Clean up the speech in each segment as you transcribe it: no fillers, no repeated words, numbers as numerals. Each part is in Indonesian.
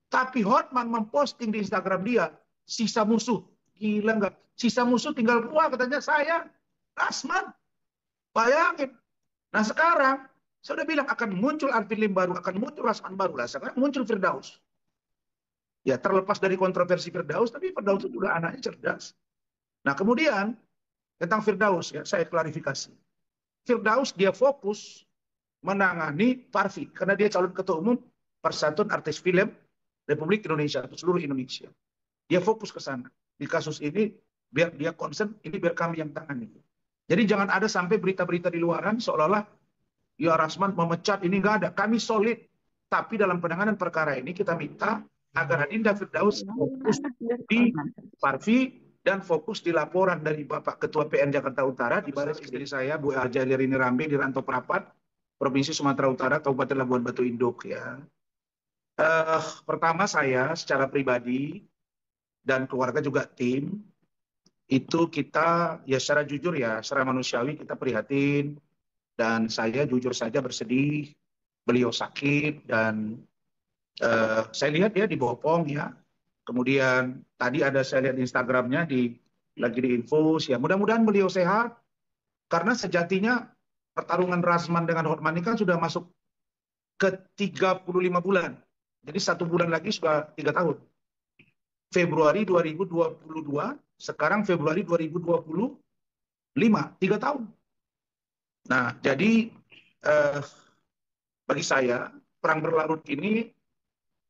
Tapi Hotman memposting di Instagram dia, sisa musuh. Gila nggak? Sisa musuh tinggal gua, katanya saya, Rasman. Bayangin. Nah sekarang, saya udah bilang akan muncul Arvin Lim baru, akan muncul Rasman baru. Lah sekarang muncul Firdaus. Ya terlepas dari kontroversi Firdaus, tapi Firdaus itu juga anaknya cerdas. Nah kemudian, tentang Firdaus, ya saya klarifikasi. Firdaus dia fokus menangani Parvi, karena dia calon ketua umum Persatuan Artis Film Republik Indonesia atau seluruh Indonesia. Dia fokus ke sana. Di kasus ini biar dia concern, ini biar kami yang tangani. Jadi jangan ada sampai berita-berita di luaran seolah-olah ya Rasman memecat, ini nggak ada. Kami solid. Tapi dalam penanganan perkara ini kita minta agar Adinda Firdaus fokus di Parvi dan fokus di laporan dari Bapak Ketua PN Jakarta Utara di baris istri saya Bu Arja Lirini Rambe di Rantau Prapat, Provinsi Sumatera Utara, Kabupaten Labuan Batu Induk ya. Pertama saya secara pribadi dan keluarga juga tim itu kita ya secara jujur ya secara manusiawi kita prihatin dan saya jujur saja bersedih beliau sakit dan saya lihat dia dibopong ya. Kemudian tadi ada saya lihat di Instagramnya lagi diinfus ya. Mudah-mudahan beliau sehat karena sejatinya pertarungan Rasman dengan Hotman ini kan sudah masuk ke 35 bulan. Jadi 1 bulan lagi sudah 3 tahun. Februari 2022, sekarang Februari 2025, 3 tahun. Nah, jadi bagi saya perang berlarut ini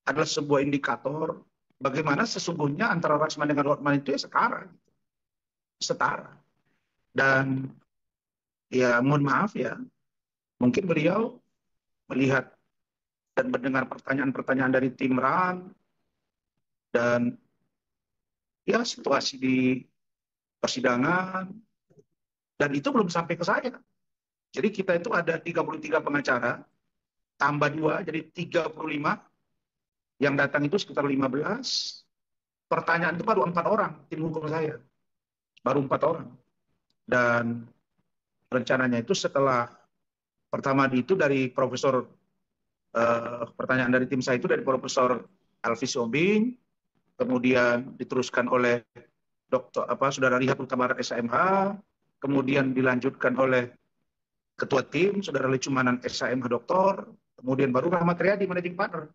adalah sebuah indikator bagaimana sesungguhnya antara Rasman dengan Hotman itu ya sekarang setara. Dan ya mohon maaf ya, mungkin beliau melihat dan mendengar pertanyaan-pertanyaan dari tim RAN dan ya situasi di persidangan dan itu belum sampai ke saya. Jadi kita itu ada 33 pengacara, tambah 2 jadi 35, yang datang itu sekitar 15. Pertanyaan itu baru 4 orang, tim hukum saya. Baru 4 orang. Dan rencananya itu setelah pertama itu dari Profesor, pertanyaan dari tim saya itu dari Profesor Alfi Sombing, kemudian diteruskan oleh Saudara Lihat Utabarat SAMH, kemudian dilanjutkan oleh Ketua Tim, Saudara Lecumanan SAMH Doktor, kemudian baru Rahmat Riyadi, Managing Partner.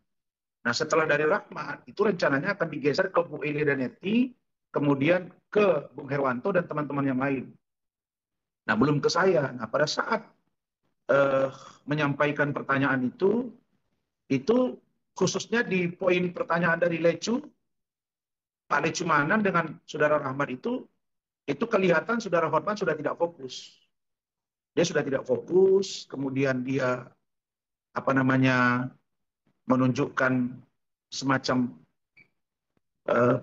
Nah setelah dari Rahmat, itu rencananya akan digeser ke Bu Eli dan Eti, kemudian ke Bung Herwanto dan teman-teman yang lain. Nah belum ke saya. Nah pada saat menyampaikan pertanyaan itu khususnya di poin pertanyaan dari Pak Lecumanan dengan Saudara Rahmat itu kelihatan Saudara Hotman sudah tidak fokus. Dia sudah tidak fokus, kemudian dia menunjukkan semacam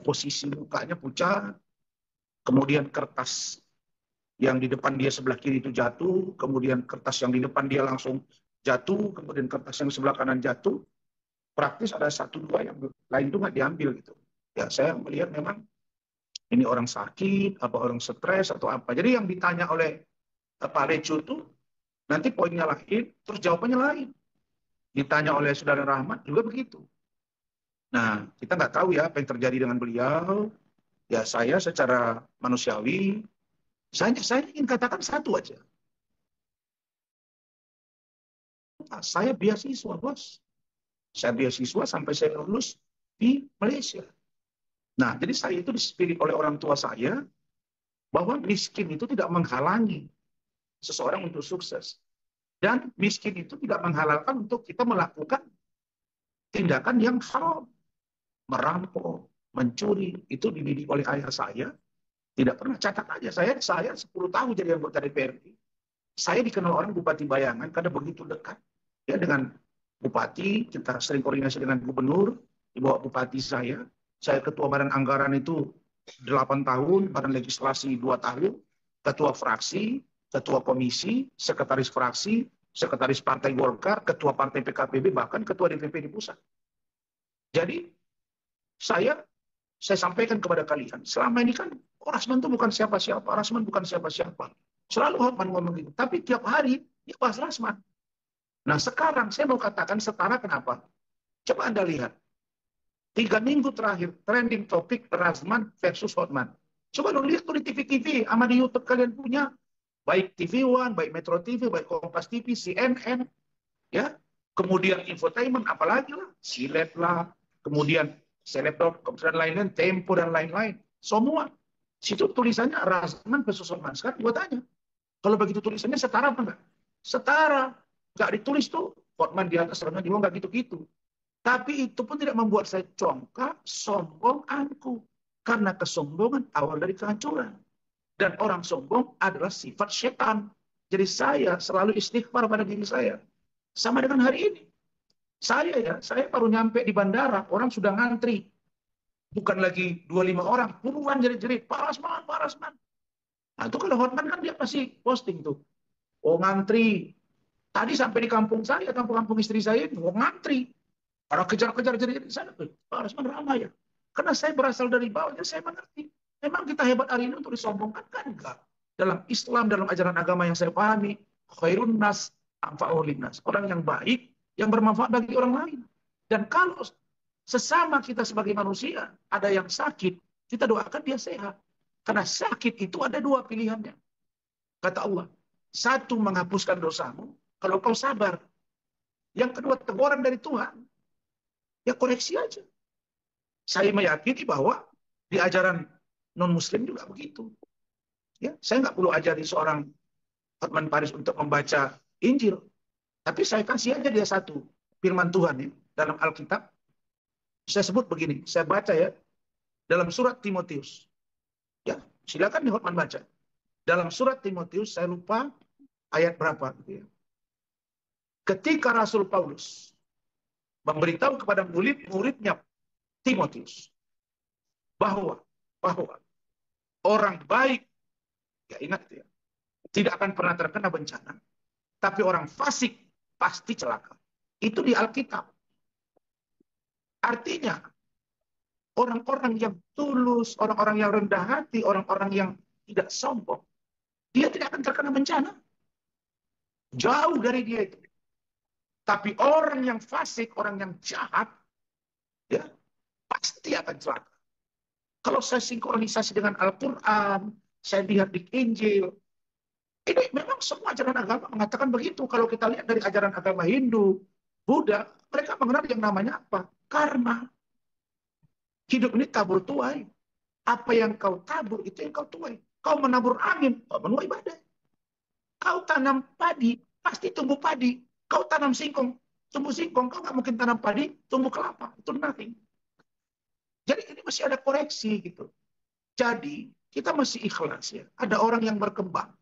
posisi mukanya pucat, kemudian kertas yang di depan dia sebelah kiri itu jatuh, kemudian kertas yang di depan dia langsung jatuh, kemudian kertas yang sebelah kanan jatuh, praktis ada 1-2 yang lain itu nggak diambil gitu. Ya saya melihat memang ini orang sakit, apa orang stres atau apa. Jadi yang ditanya oleh Pak Lecu itu nanti poinnya lain, terus jawabannya lain. Ditanya oleh Saudara Rahmat juga begitu. Nah, kita nggak tahu ya apa yang terjadi dengan beliau. Ya saya secara manusiawi, saya ingin katakan satu aja. Saya beasiswa, bos. Saya beasiswa sampai saya lulus di Malaysia. Nah, jadi saya itu dipilih oleh orang tua saya bahwa miskin itu tidak menghalangi seseorang untuk sukses. Dan miskin itu tidak menghalalkan untuk kita melakukan tindakan yang haram. Merampok, mencuri, itu dididik oleh ayah saya. Tidak pernah, catat aja, saya 10 tahun jadi anggota DPRD. Saya dikenal orang Bupati Bayangan karena begitu dekat ya dengan Bupati, kita sering koordinasi dengan Gubernur, di bawah Bupati saya Ketua Badan Anggaran itu 8 tahun, Badan Legislasi 2 tahun, Ketua Fraksi, Ketua Komisi, Sekretaris Fraksi, Sekretaris Partai Golkar, Ketua Partai PKPB, bahkan Ketua DPP di pusat. Jadi saya sampaikan kepada kalian, selama ini kan Rasman itu bukan siapa-siapa, Rasman bukan siapa-siapa. Selalu Hotman ngomong gitu, tapi tiap hari dia bahas Rasman. Nah sekarang saya mau katakan setara kenapa? Coba Anda lihat. 3 minggu terakhir, trending topik Razman versus Hotman. Coba lu lihat tuh di TV-TV, sama di YouTube kalian punya. Baik TV One, baik Metro TV, baik Kompas TV, CNN, ya. Kemudian infotainment, apalagi lah. Silet lah, kemudian seleb.com dan lain-lain, Tempo dan lain-lain. Semua. Situ tulisannya Razman versus Hotman. Sekarang gue tanya, kalau begitu tulisannya setara apa enggak? Setara. Enggak ditulis tuh, Hotman di atas, Razman di bawah, enggak gitu-gitu. Tapi itu pun tidak membuat saya congkak, sombong, angkuh. Karena kesombongan awal dari kehancuran. Dan orang sombong adalah sifat setan. Jadi saya selalu istighfar pada diri saya. Sama dengan hari ini. Saya baru nyampe di bandara, orang sudah ngantri. Bukan lagi 25 orang, puluhan jerit-jerit, Pak Rasman, Pak Rasman. Nah itu kalau Hotman kan dia pasti posting tuh. Oh ngantri. Tadi sampai di kampung saya, kampung-kampung istri saya, oh ngantri. Orang kejar-kejar jadi di sana, Pak Rasman ramai ya. Karena saya berasal dari bawah, jadi saya mengerti. Memang kita hebat hari ini untuk disombongkan kan enggak. Dalam Islam, dalam ajaran agama yang saya pahami, khairun nas anfa'u linnas. Orang yang baik, yang bermanfaat bagi orang lain. Dan kalau sesama kita sebagai manusia, ada yang sakit, kita doakan dia sehat. Karena sakit itu ada dua pilihannya. Kata Allah, satu menghapuskan dosamu, kalau kau sabar. Yang kedua teguran dari Tuhan, ya koreksi aja. Saya meyakini bahwa di ajaran non-muslim juga begitu. Ya, saya nggak perlu ajari seorang Hotman Paris untuk membaca Injil. Tapi saya kasih aja dia satu firman Tuhan ya, dalam Alkitab. Saya sebut begini, saya baca ya, dalam surat Timotius. Ya, silakan nih Hotman baca. Dalam surat Timotius, saya lupa ayat berapa. Gitu ya. Ketika Rasul Paulus memberitahu kepada murid-muridnya Timotius bahwa orang baik, ya ingat ya, tidak akan pernah terkena bencana, tapi orang fasik pasti celaka. Itu di Alkitab. Artinya, orang-orang yang tulus, orang-orang yang rendah hati, orang-orang yang tidak sombong, dia tidak akan terkena bencana. Jauh dari dia itu. Tapi orang yang fasik, orang yang jahat, ya pasti akan celaka. Kalau saya sinkronisasi dengan Al-Quran, saya lihat di Injil, ini memang semua ajaran agama mengatakan begitu. Kalau kita lihat dari ajaran agama Hindu, Buddha, mereka mengenal yang namanya apa? Karma. Hidup ini tabur tuai. Apa yang kau tabur, itu yang kau tuai. Kau menabur angin, kau menuai badai. Kau tanam padi, pasti tumbuh padi. Kau tanam singkong, tumbuh singkong. Kau nggak mungkin tanam padi, tumbuh kelapa. Itu nothing. Jadi ini masih ada koreksi gitu. Jadi kita masih ikhlas ya. Ada orang yang berkembang.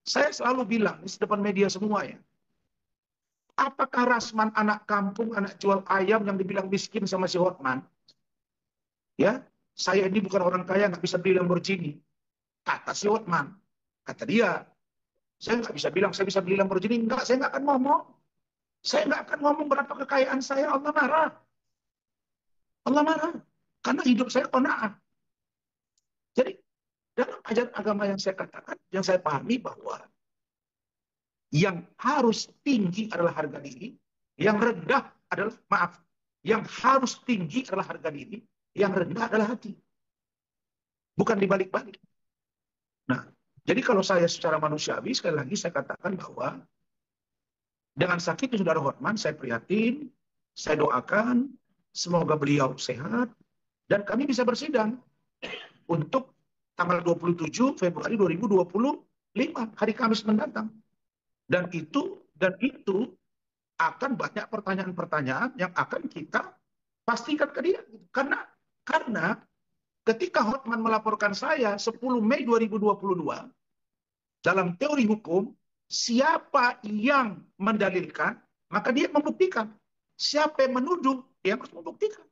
Saya selalu bilang di depan media semua ya. Apakah Rasman anak kampung, anak jual ayam yang dibilang miskin sama si Hotman? Ya, saya ini bukan orang kaya, nggak bisa beli Lamborghini. Kata si Hotman. Kata dia, saya nggak bisa bilang saya bisa beli Lamborghini. Enggak, saya nggak akan ngomong. Saya nggak akan ngomong berapa kekayaan saya. Allah marah. Allah marah. Karena hidup saya qanaah. Jadi, dalam ajaran agama yang saya katakan, yang saya pahami bahwa yang harus tinggi adalah harga diri, yang rendah adalah, maaf, yang harus tinggi adalah harga diri, yang rendah adalah hati. Bukan dibalik-balik. Nah, jadi kalau saya secara manusiawi, sekali lagi saya katakan bahwa dengan sakitnya saudara Hotman, saya prihatin, saya doakan, semoga beliau sehat, dan kami bisa bersidang untuk tanggal 27 Februari 2025, hari Kamis mendatang. Dan itu akan banyak pertanyaan-pertanyaan yang akan kita pastikan ke dia. Karena ketika Hotman melaporkan saya 10 Mei 2022, dalam teori hukum, siapa yang mendalilkan, maka dia membuktikan. Siapa yang menuduh, dia harus membuktikan.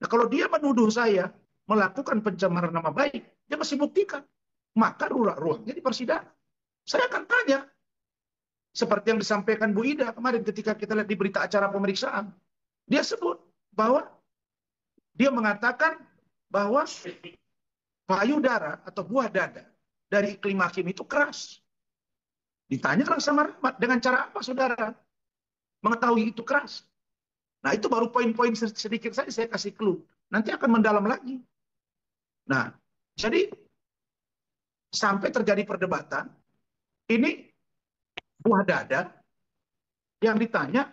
Nah, kalau dia menuduh saya melakukan pencemaran nama baik, dia mesti buktikan. Maka ruangnya di persidangan. Saya akan tanya, seperti yang disampaikan Bu Ida kemarin ketika kita lihat di berita acara pemeriksaan. Dia sebut bahwa dia mengatakan bahwa payudara atau buah dada dari iklim hakim itu keras. Ditanyakan sama Rahmat, dengan cara apa saudara mengetahui itu keras? Nah itu baru poin-poin sedikit saja saya kasih clue. nanti akan mendalam lagi. Nah, jadi sampai terjadi perdebatan, ini buah dada yang ditanya,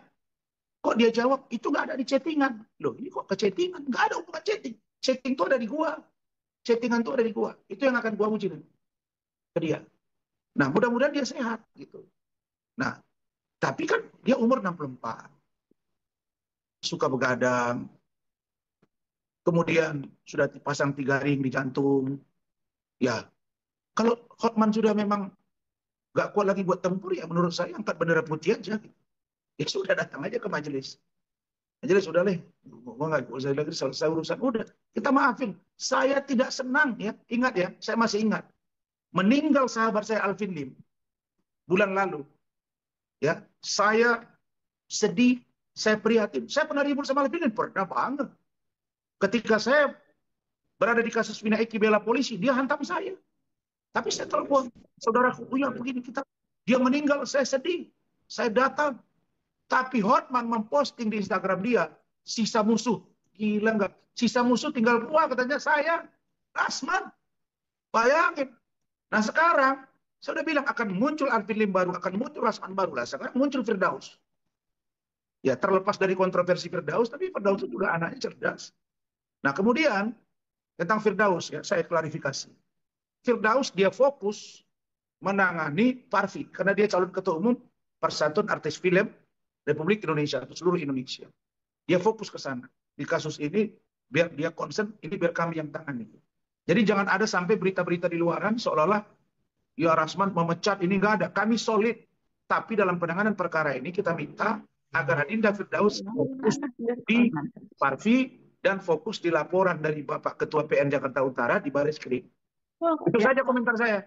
kok dia jawab, itu nggak ada di chattingan. Loh, ini kok ke chattingan? Nggak ada hubungan chatting. Chatting itu ada di gua. Chattingan itu ada di gua. Itu yang akan gua uji ke dia. Nah, mudah-mudahan dia sehat gitu. Nah, tapi kan dia umur 64. Suka begadang. Kemudian sudah dipasang 3 ring di jantung. Ya, kalau Hotman sudah memang nggak kuat lagi buat tempur, ya menurut saya angkat bendera putih aja. Ya sudah, datang aja ke majelis. Majelis udah leh, gua nggak usah lagi selesai urusan. Udah, kita maafin. Saya tidak senang ya, ingat ya, saya masih ingat. Meninggal sahabat saya Alvin Lim bulan lalu. Ya, saya sedih, saya prihatin. Saya pernah ribut sama Alvin Lim, pernah banget. Ketika saya berada di kasus Vina Eki bela polisi, dia hantam saya. Tapi saya telepon, saudaraku, ya begini kita. Dia meninggal, saya sedih. Saya datang. Tapi Hotman memposting di Instagram dia, sisa musuh. Gila nggak? Sisa musuh tinggal gua, katanya saya. Rasman. Bayangin. Nah sekarang, saya udah bilang akan muncul Alvin Lim baru, akan muncul Rasman baru. Lah sekarang muncul Firdaus. Ya terlepas dari kontroversi Firdaus, tapi Firdaus itu juga anaknya cerdas. Nah kemudian, tentang Firdaus, ya saya klarifikasi. Firdaus dia fokus menangani Parvi karena dia calon ketua umum Persatuan Artis Film Republik Indonesia atau seluruh Indonesia. Dia fokus ke sana. Di kasus ini biar dia concern, ini biar kami yang tangani. Jadi jangan ada sampai berita-berita di luaran seolah-olah ya Rasman memecat, ini nggak ada. Kami solid. Tapi dalam penanganan perkara ini kita minta agar Adinda Firdaus fokus di Parvi dan fokus di laporan dari Bapak Ketua PN Jakarta Utara di Baris Krim. Itu saja komentar saya.